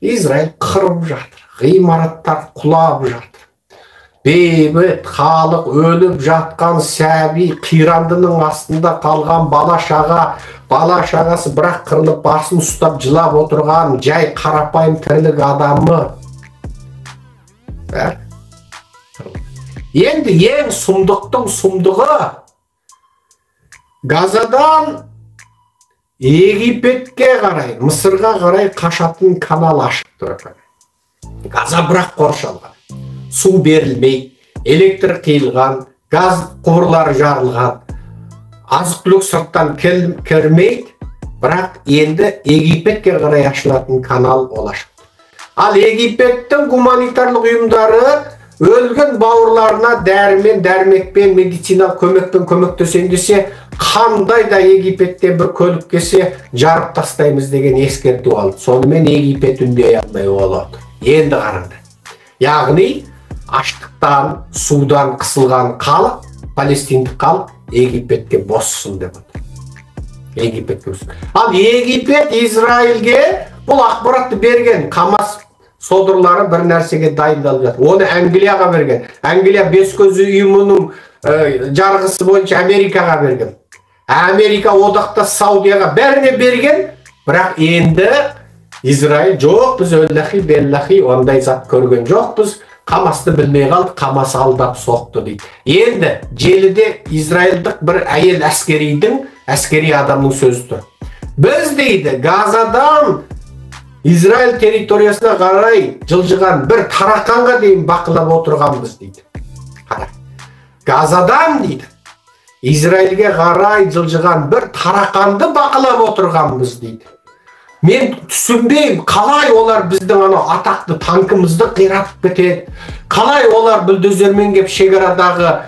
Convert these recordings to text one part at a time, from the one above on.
Израиль қырып жатыр, ғимараттар құлап жатыр. Бейбіт халық өліп жатқан сәби, қирандының астында қалған бала-шағасы бірақ қырылып басын ұстап жылап отырған жай қарапайым тірлік адамы. Енді ең сұмдықтың сұмдығы Газадан Египетке қарай, Мысырға қарай қашатын канал ашып тұр. Газа бірақ қоршалған. Су берілмей, электр қиылған, газ құбырлары жарылған, азық-түлік сырттан кірмейді, бірақ енді Египетке қарай ашылатын канал ол ашық. Ал Египеттің гуманитарлық ұйымдары өлген бауырларына дәрімен, дәрмекпен, медициналық көмекпен көмектесейін десе, қандай да Египетте бір көлік келсе жарып тастаймыз деген ескерту алды. Сонымен Египет үндей алмай болады. Енді қараңдар. Яғни аштықтан, судан қысылған халық, палестиндік халық Египетке боссын деп отыр. Египетке боссын. Ал Египет Израильге бұл ақпаратты берген. Хамас содырлары бір нәрсеге дайындалып жатыр. Оны Англияға берген. Англия бес көзі ұйымының жарғысы бойынша Америкаға берген. Америка одақта Саудияға бәріне берген. Бірақ енді Израиль жоқ, біз өллахи беллахи ондай зат көрген жоқпыз. Хамасты білмей қалды, Хамас алдап соқты дейді. Енді желіде Израильдік бір әйел әскери адамның сөзі тұр. Біз дейді Газадан Израиль территориясына қарай жылжыған бір тарақанға дейін бақылап отырғанбыз дейді. Газадан дейді Израильге қарай жылжыған бір тарақанды бақылап отырғанбыз дейді. Мен түсінбеймін, қалай олар біздің атақты танкымызды қиратып кетеді, қалай олар бүлдозермен кеп шекарадағы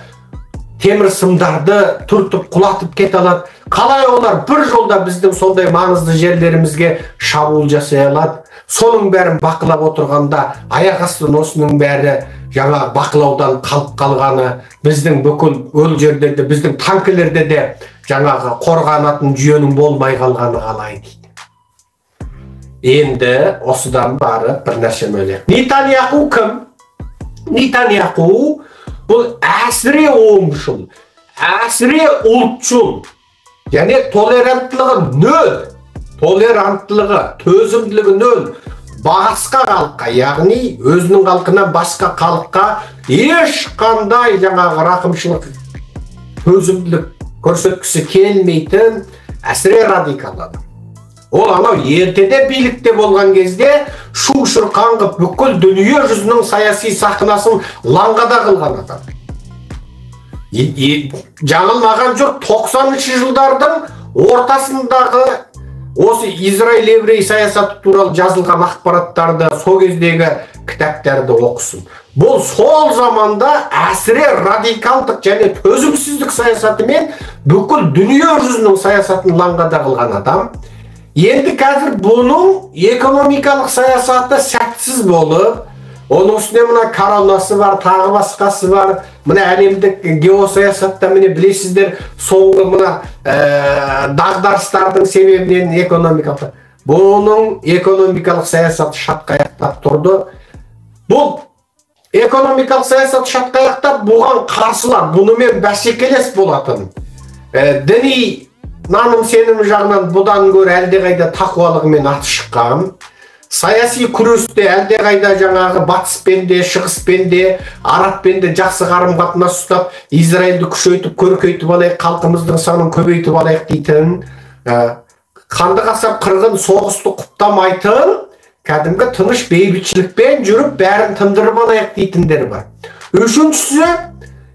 темір сымдарды түртіп құлатып кете алады, қалай олар бір жолда біздің сондай маңызды жерлерімізге шабуыл жасай алады. Соның бәрін бақылап отырғанда аяқ астынан осының бәрі жаңа бақылаудан қалып қалғаны, біздің бүкіл өл жерлерде, біздің танкілерде де жаңағы қорғанатын жүйенің болмай қалғаны қалай дейді. Енді осыдан барып бір нәрсе ойлайық. Нетаньяху кім? Нетаньяху бұл әсіре оңшыл, әсіре ұлтшыл, және толеранттылығы нөл, төзімділігі нөл. Басқа халыққа, яғни өзінің халқынан басқа халыққа ешқандай жаңағы рақымшылық, төзімділік көрсеткісі келмейтін әсіре радикал адам. Ол ертеде билікте болған кезде шу-шыр қаңғып бүкіл дүние жүзінің саяси сахнасын лаңғада қылған адам. Жаңылмаған жұрт 90-шы жылдардың ортасындағы осы Израиль-еврей саясаты туралы жазылған ақпараттарды, сол кездегі кітаптарды оқысын. Бұл сол заманда әсіре радикалдық және төзімсіздік саясатымен бүкіл дүние жүзінің саясатын лаңғада қылған адам. Енді қазір бұның экономикалық саясаты сәтсіз болып, оның үстіне мына коронасы бар, тағы басқасы бар, мына әлемдік геосаясатта міне білесіздер, соңғы мына дағдарыстардың себебінен экономикалық. Бұның экономикалық саясаты шатқаяқтап тұрды. Бұл экономикалық саясат шатқаяқтап, бұған қарсылар, бұнымен бәсекелес болатын. Діни наным сенім жағынан бұдан гөрі әлдеқайда тақуалығымен аты шыққан. Саяси күресте әлдеқайда жаңағы батыспен де, шығыспен де, арабпен де жақсы қарым-қатынас ұстап, Израильді күшейтіп, көркейтіп алайық, халқымыздың санын көбейтіп алайық дейтін, қанды қасап қырғын соғысты құптамайтын, кәдімгі тыныш бейбітшілікпен жүріп, бәрін тындырып алайық дейтіндер бар. Үшіншісі,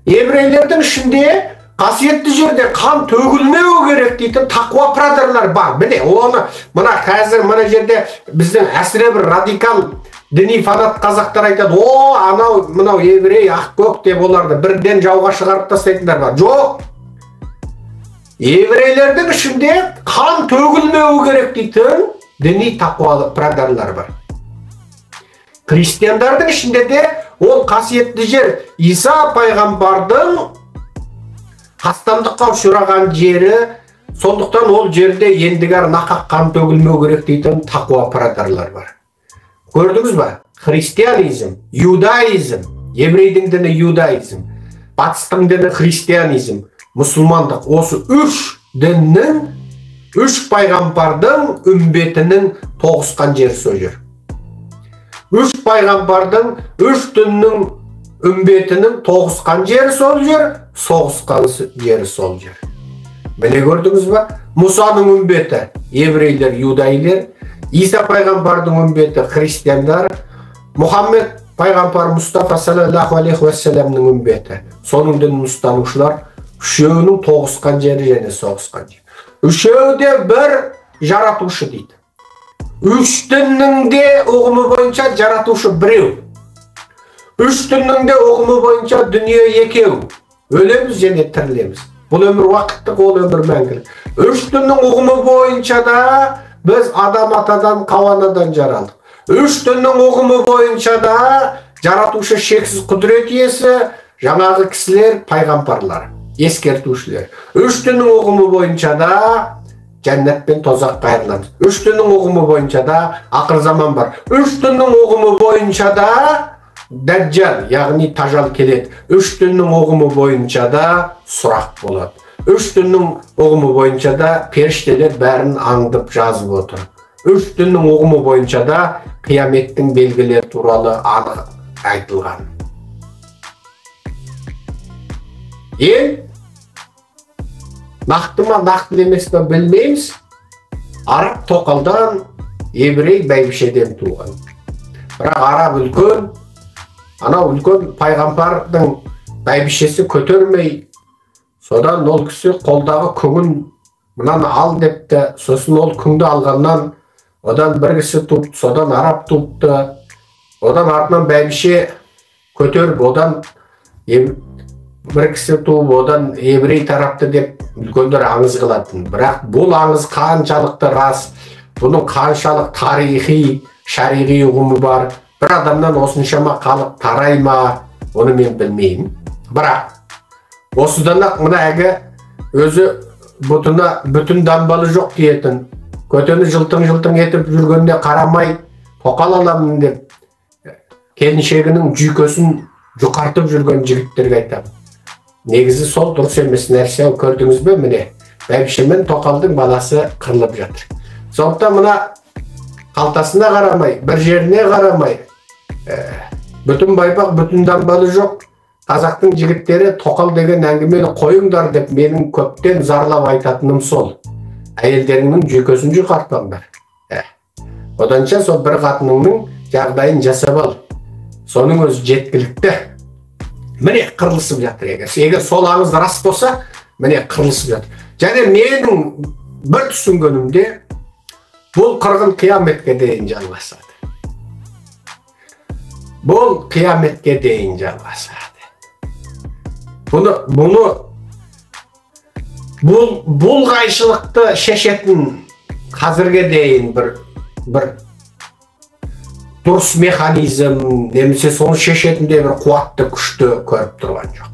еврейлердің ішінде қасиетті жерде қан төгілмеу керек дейтін тақуа прадарлар бар. Міне, оны мына қазір мына жерде біздің әсіре бір радикал діни фанат қазақтар айтады, анау мынау еврей ақ-көк деп оларды бірден жауға шығарып тастайтындар бар. Жоқ. Еврейлердің ішінде қан төгілмеу керек дейтін діни тақуа прадарлар бар. Христиандардың ішінде де ол қасиетті жер Иса пайғамбардың қастандыққа ұшыраған жері, сондықтан ол жерде ендігер нақақ қан төгілмеу керек дейтін тақуа прадарлар бар. Көрдіңіз ба? Христианизм, иудаизм, еврейдің діні иудаизм, батыстың діні христианизм, мұсылмандық. Осы үш діннің, үш пайғамбардың үмбетінің тоғысқан жері сол жер. Үш пайғамбардың, үш діннің үмбетінің тоғысқан жері сол жер, соғысқан жері сол жер. Міне көрдіңіз ба? Мұсаның үмбеті еврейлер, иудайлер, Иса пайғамбардың үмбеті христиандар, Мұхаммед пайғамбар Мұстафа саллаллаху алейхи уассаламның үмбеті, соның дінін ұстанушылар, үшеуінің тоғысқан жері және соғысқан жері. Үшеуі де бір жаратушы дейді. Үш діннің де ұғымы бойынша жаратушы біреу. Үш діннің де ұғымы бойынша дүние екеу. Өлеміз және тірілеміз. Бұл өмір уақыттық, ол өмір мәңгілік. Үш діннің ұғымы бойынша да біз адам атадан, қауанадан жаралдық. Үш діннің ұғымы бойынша да жаратушы шексіз құдірет иесі, жаңағы кісілер пайғамбарлар, ескертушілер. Үш діннің ұғымы бойынша да жәннат пен тозаққа айырыламыз. Үш діннің ұғымы бойынша да ақыр заман бар. Үш діннің ұғымы бойынша да дәджжал, яғни тажал келеді. Үш діннің ұғымы бойынша да сұрақ болады. Үш діннің ұғымы бойынша да періштелер бәрін аңдып жазып отыр. Үш діннің ұғымы бойынша да қияметтің белгілері туралы анық айтылған. Нақты ма, нақты емес пе білмейміз. Араб тоқалдан, еврей бәйбішеден туған. Бірақ араб үлкен, анау үлкен пайғамбардың бәйбішесі көтермей, содан ол кісі қолдағы күңін мынаны ал депті. Сосын ол күңді алғаннан одан бір кісі туыпты, содан араб туыпты. Одан артынан бәйбіше көтеріп, одан бір кісі туып, одан еврей тарапты деп үлкендер аңыз қылатын. Бірақ бұл аңыз қаншалықты рас, бұның қаншалық тарихи, шариғи ұғымы бар, бір адамнан осыншама халық тарай ма, оны мен білмеймін. Бірақ осыдан-ақ мына әгі өзі бүтін дамбалы жоқ дейетін, көтені жылтың-жылтың етіп жүргеніне қарамай тоқал аламын деп келіншегінің жүйкесін жұқартып жүрген жігіттерге айтамын. Негізі сол дұрыс емес нәрсе. Көрдіңіз бе, міне бәйбіше мен тоқалдың баласы қырылып жатыр. Сондықтан мына қалтасына қарамай, бір жеріне қарамай, бүтін байпақ, бүтін дамбалы жоқ. Қазақтың жігіттері тоқал деген әңгімені қойыңдар деп менің көптен зарлап айтатыным сол. Әйелдеріңнің жүйкесін жұқартпаңдар. Оданша сол бір қатыныңның жағдайын жасап ал. Соның өзі жеткілікті. Міне қырылысып жатыр. Егер сол аңыз рас болса, міне қырылысып жатыр. Және менің бір түсінгенімде бұл қырғын қияметке дейін жалғасады. Бұл қияметке дейін жалғасады. Бұл қайшылықты шешетін қазірге дейін бір дұрыс механизм, немесе соны шешетінде бір қуатты күшті көріп тұрған жоқ.